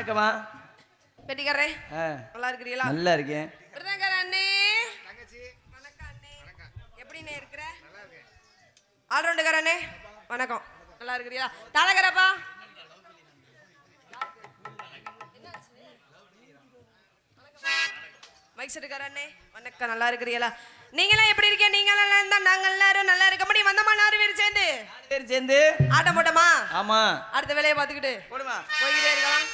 வணக்கம்மா. பெட்டிக்காரே நல்லா இருக்கிறீங்களா? நல்லா இருக்கேன். விருதாங்கர் அண்ணே தங்கச்சி வணக்கம் அண்ணே. எப்படினே இருக்கற? நல்லா இருக்கேன். ஆல்ரவுண்டர் அண்ணே வணக்கம். நல்லா இருக்கிறீங்களா? தாளகரப்பா மைக் செட்டுக்கார அண்ணே வணக்கம். நல்லா இருக்கிறீங்களா? நீங்களாம் எப்படி இருக்கீங்க? நீங்க நல்லா இருந்தா நாங்க எல்லாரும் நல்லா இருக்க முடியும். வந்தமா 4 பேர் சேர்ந்து ஆட்டம் போட்டோமா? ஆமா. அடுத்த வேலையை பார்த்துக்கிட்டு போடுமா போய்கிட்டே இருக்கலாம்.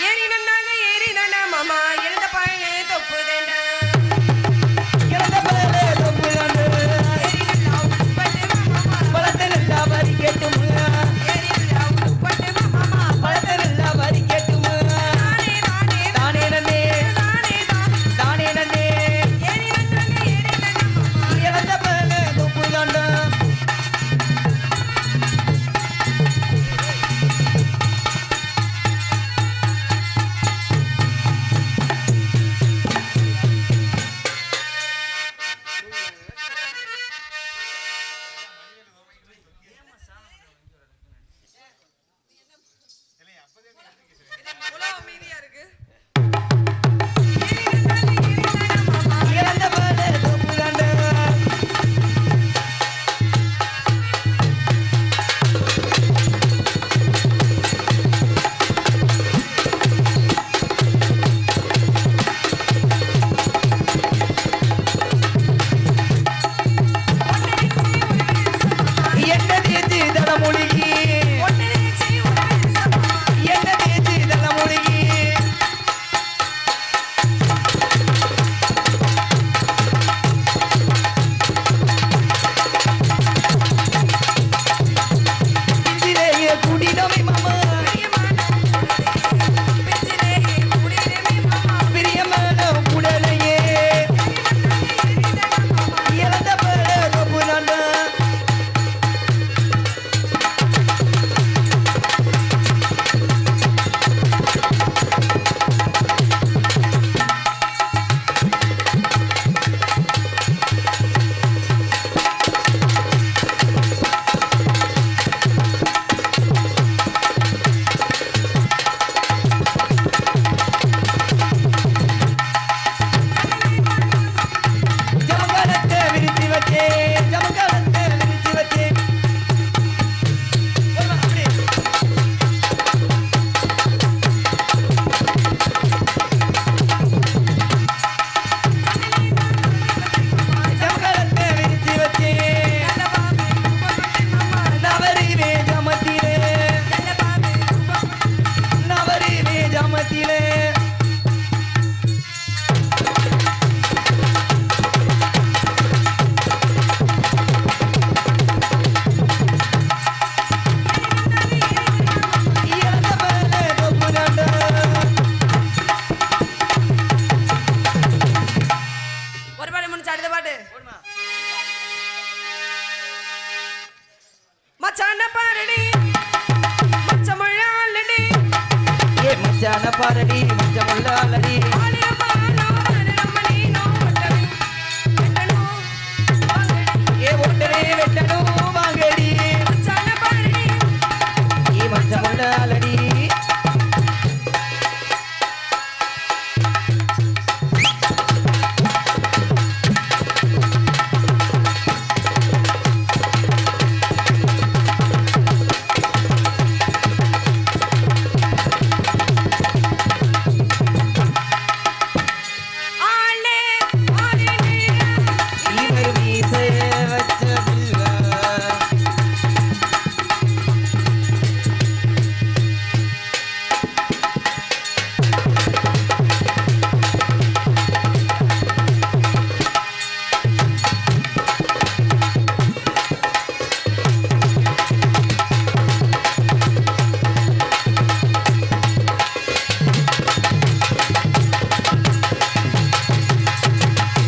ஏறி நன்னாங்க ஏறி நன்னா மாமா எழுந்த பழனே தொப்பு தேண்டா எழுந்த பழனே தொப்பு தாண்டு ஏறி நல்லா உப்பட்டு மாமா பழத்தை நல்லா வரி கேட்டுமா ஏறி நல்லா உப்பட்டு மாமா பழத்தை நல்லா வரி கேட்டுமா தானே தானே தானே நன்னே தானே தானே நன்னே ஏறி நன்னாங்க ஏறி நன்னா மாமா எழுந்த பழனே தொப்பு தாண்டா பாரடி மச்சமுள்ளாலடி ஏ ஒட்டரே வெட்டணும் வாங்கடி ஏ மச்சமுள்ளாலடி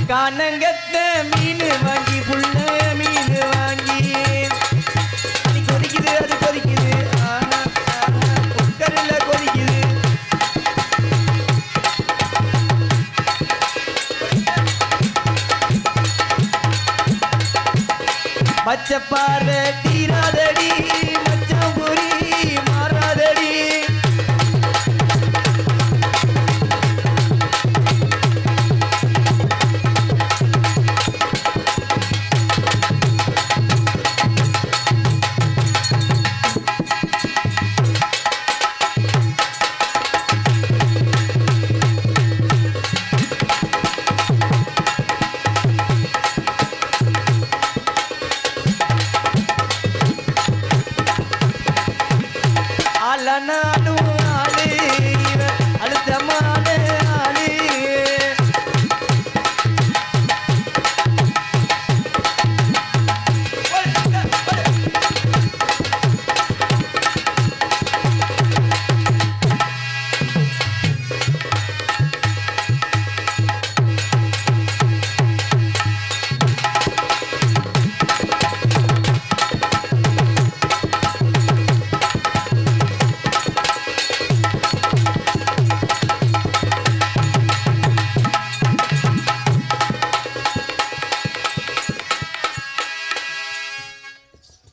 கானங்கத்த மீன் வாங்கி புள்ள மீன் வாங்கி கொதிக்குது அது கொதிக்குது குக்கரில் கொதிக்குது பச்சை பார்வை தீராதடி மச்சம் பொறி மாறாத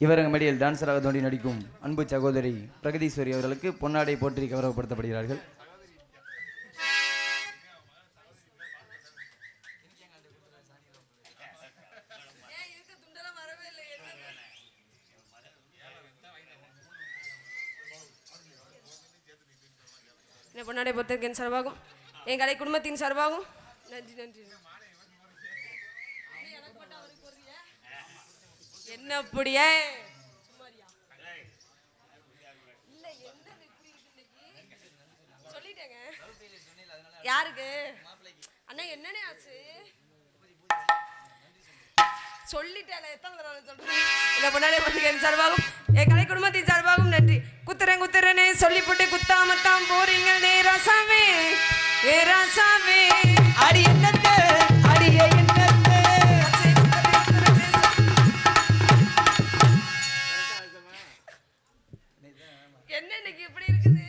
இவரங்க மேடையில் டான்சராக தோண்டி நடிக்கும் அன்பு சகோதரி பிரகதீஸ்வரி அவர்களுக்கு பொன்னாடை போற்றி கௌரவப்படுத்தப்படுகிறார்கள். பொன்னாடை பொறுத்திருக்கேன் சார்பாகும் என் கலை குடும்பத்தின் சார்பாகும் நன்றி நன்றி. என்ன அப்படியே சொல்லிட்டேங்க. யாருக்கு அண்ணா என்னன்னே ஆச்சு சொல்லிட்டேன். எத்தனை தடவை சொல்றேன். இந்த பொன்னாடை பொறுத்திருக்கேன் சார்பாகும் என் கலை குடும்பத்தின் சார்பாகும் நன்றி. குத்துறேன் குத்துறேன்னு சொல்லி போட்டு குத்தாமத்தான் போறீங்க நேராசாவே ஏராசாவே அடி என்னத்தே அடியே என்னத்தே என்ன இன்னைக்கு இப்படி இருக்குது.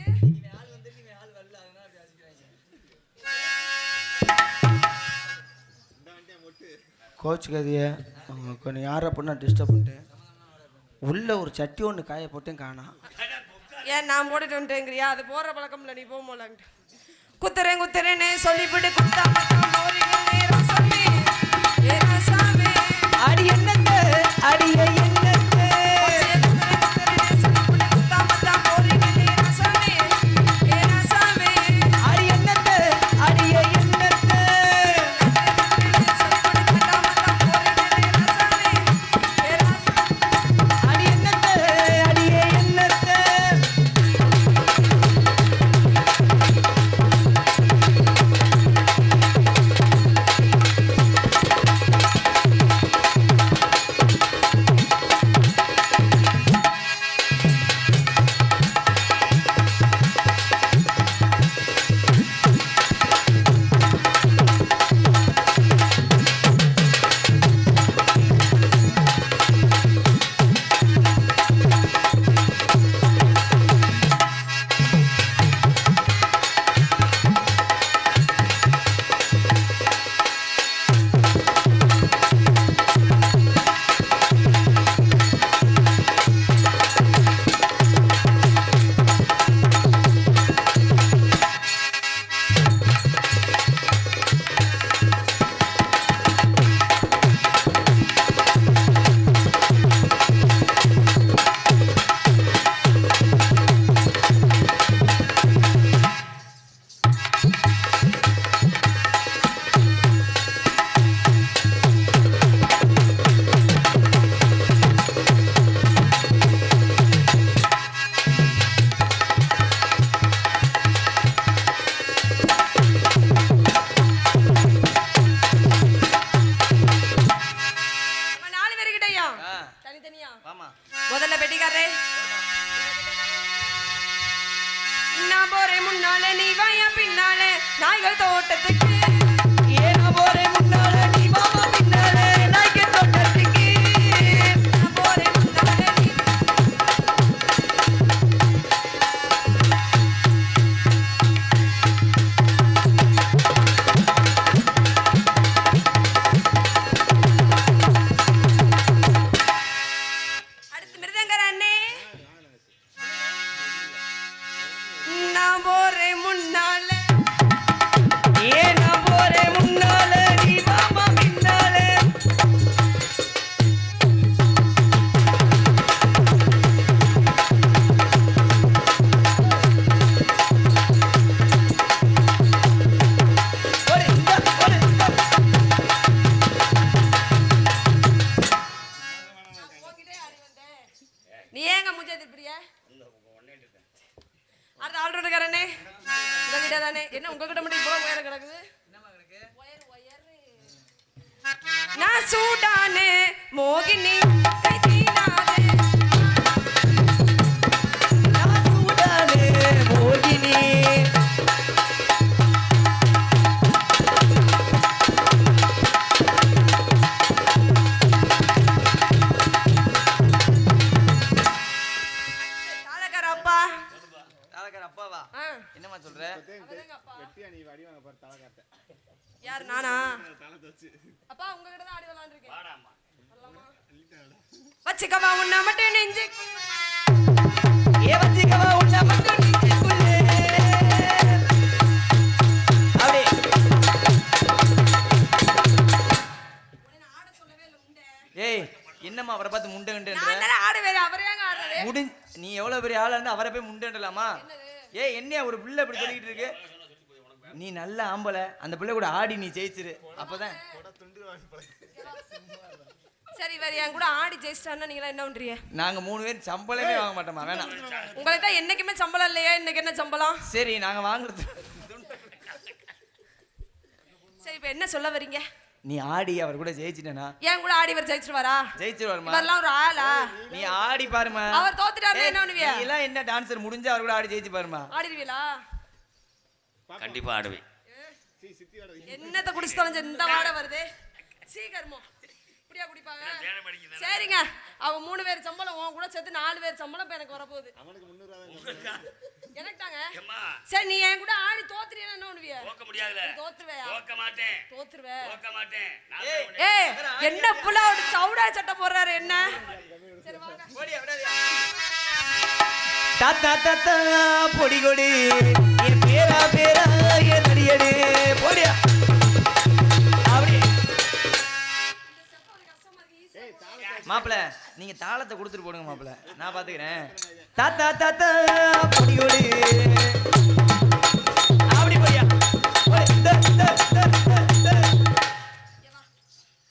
கோச் கதிய கொஞ்சம் யாரை பண்ண டிஸ்டர்ப் பண்ணிட்டேன். உள்ள ஒரு சட்டி ஒன்று காய போட்டேன் காணா. ஏன் நான் போட்டுட்டு வந்துட்டேங்கிறியா? அது போற பழக்கம் இல்லை. நீ போகலான்ட்டு குத்துறேன் குத்துறேன்னு சொல்லிவிட்டு குத்தாமத்தான் போறீங்க நேராசாவே ஏராசாவே அடி என்னத்தே அடியே என்னத்தே குத்தாமத்தான் போறீங்க நேராசாவே ஏராசாவே அடி என்னத்தே அடியே என்னத்தே அடி என்னத்தே அடியே என்னத்தே முதல்ல பெட்டிக்காரே நான் போறேன் முன்னாலே நீ வாயா பின்னாலே நாய்கள் தோட்டத்துக்கு ஏனா போறே முன்னாலே நீ மாமா பின்னாலே நாய்கள் தோட்டத்துக்கு நான் போறேன் முன்னாலே நீ அடுத்து மிருதங்கர அண்ணே நான் போறேன் முன்னாலே ஏனா போறே முன்னாலே நீ மாமா பின்னாலே ஒரு இந்த நீ ஏங்க மூஞ்ச திருப்பிய அடுத்த ஆல்ரவுண்டர்காரனே உங்ககிட்ட தானே என்ன உங்ககிட்ட மட்டும் இவ்வளவு உயரம் கிடக்குது நான் சூடானே மோகினி கை தீனாதே நான் சூடானே மோகினி தாளக்கார அப்பா தாளக்கார அப்பாவா என்னம்மா சொல்ற? யார் நானா? அப்பா உங்ககிட்ட தான் ஆடி விளையாண்டுருக்கேன். வச்சுக்கவா உன்னை மட்டும் நெஞ்சு ஏ வச்சுக்கவா உன்னை மட்டும் நெஞ்சுக்குள்ளே. அப்படியே ஏய் என்னம்மா அவரை பார்த்து முண்டை ஆடுவேன் அவரே ஆடுறது முடிஞ்சு நீ எவ்வளவு பெரிய ஆளா இருந்தா அவரை போய் முண்டலாமா? ஏய் என்னையா ஒரு பிள்ளை இப்படி சொல்லிட்டு இருக்கு? நீ நல்ல ஆம்பளை, அந்த பிள்ளை கூட ஆடி நீ ஜெயிச்சிரு, அப்பதான். சரி வேற என் கூட ஆடி ஜெயிச்சிட்டான்னா நீங்க என்ன பண்றீங்க? நாங்க 3 பேர் சம்பளமே வாங்க மாட்டோமா? வேணாம். உங்களுக்கு தான் என்னைக்குமே சம்பளம் இல்லையா? இன்னைக்கு என்ன சம்பளம்? சரி நாங்க வாங்குறது. சரி இப்ப என்ன சொல்ல வரீங்க? நீ ஆடி அவர் கூட ஜெயிச்சிட்டனா? ஏன் கூட ஆடி இவர் ஜெயிச்சிருவாரா? ஜெயிச்சிருவாருமா. இவரெல்லாம் ஒரு ஆளா? நீ ஆடி பாருமா. அவர் தோத்துட்டாருன்னா என்ன பண்ணுவீங்க? நீ எல்லாம் என்ன டான்சர் முடிஞ்சா அவர் கூட ஆடி ஜெயிச்சு பாருமா. ஆடிடுவீங்களா? கண்டிப்பா ஆடுவேன். என்னத்த குடிச்சு தொலைஞ்ச இந்த வாட வருது சீக்கிரமோ இப்படியா குடிப்பாங்க? சரிங்க அவன் 3 பேர் சம்பளம் உன் கூட சேர்த்து 4 பேர் சம்பளம் இப்ப எனக்கு வரப்போகுது. எனக்கு தாங்க. சரி நீ என் கூட ஆடி தோத்துறீன்னா என்ன பண்ணுவிய? தோக்க முடியாதுல. தோத்துருவேயா? தோக்க மாட்டேன். தோத்துருவே. தோக்க மாட்டேன். ஏய் என்ன புள்ள ஒரு சவுடா சட்டை போடுறாரு என்ன? சரி வாங்க. ஓடி அப்படியே. தாத்தா தாத்தா பொடி கொடி என் பேரா பேரா என் அடியடி போடியா. அப்படி மாப்பிள நீங்க தாளத்தை கொடுத்துட்டு போடுங்க மாப்பிள, நான் பாத்துக்கிறேன். தாத்தா தாத்தா பொடி கொடி அப்படி போடியா.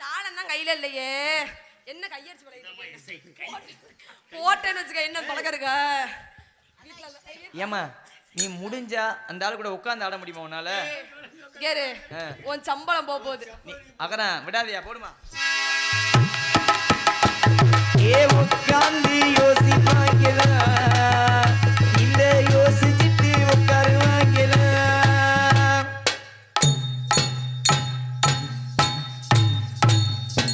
தாளம் தான் கையில இல்லையே, என்ன கையடிச்சு போட்டேன்னு வச்சுக்க என்ன பழக்கம் இருக்கா? ஏமா நீ முடிஞ்சா அந்த ஆளு கூட உட்கார்ந்து ஆட முடியுமா உன்னால? கேரு உன் சம்பளம் போகுது. நீ அகரா விடாதியா போடுமா. ஏ உட்கார்ந்து யோசிப்பாங்களா இல்ல யோசிச்சுட்டு உட்காருவாங்களா?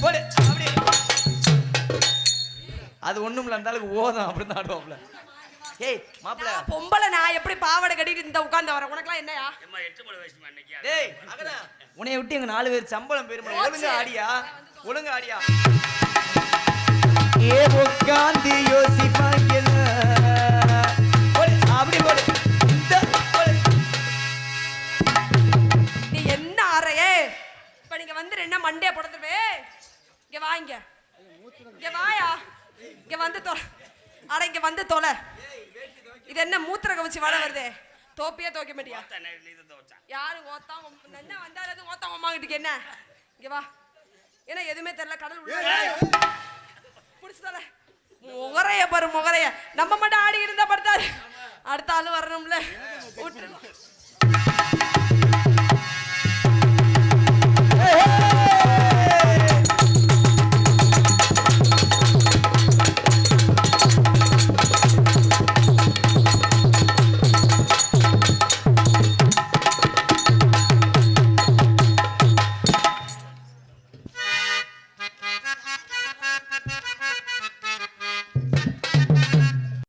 போடு அப்படி. அது ஒண்ணுமில்ல, அந்த ஆளுக்கு ஓதம் அப்படிதான் ஆடுவாப்ல. ஏய் மாப்பிள பொம்பளை நான் எப்படி பாவாடை கட்டிட்டு இந்த உட்கார்ந்து வர உனக்குலாம் என்னையா? அம்மா 8 மணி வயசுமா அன்னைக்கு. டேய் அகரா உன்னைய விட்டு எங்க 4 பேர் சம்பளம் பெருமை. ஒழுங்கா ஆடியா, ஒழுங்கா ஆடியா. ஏ உட்கார்ந்து யோசிப்பாங்களா அப்படி போடு. நீ என்ன ஆறையே இப்ப நீங்க வந்து என்ன மண்டே போடுறதுவே? இங்க வாங்க, இங்க வாயா, இங்க வந்து தொலை. அட இங்க வந்து தொலை. இது என்ன மூத்திர கவச்சி வர வருது? தோப்பியே தோக்க மாட்டியா? யாரு ஓத்தான் என்ன வந்தாலும் ஓத்தான் அம்மாங்கிட்டு என்ன? இங்க வா. ஏன்னா எதுவுமே தெரியல, கடல் உள்ள புடிச்சு தொலை. முகரைய பாரு முகரைய. நம்ம மட்டும் ஆடி இருந்தா படுத்தாரு, அடுத்த ஆளு வரணும்ல. விட்டுருவோம்.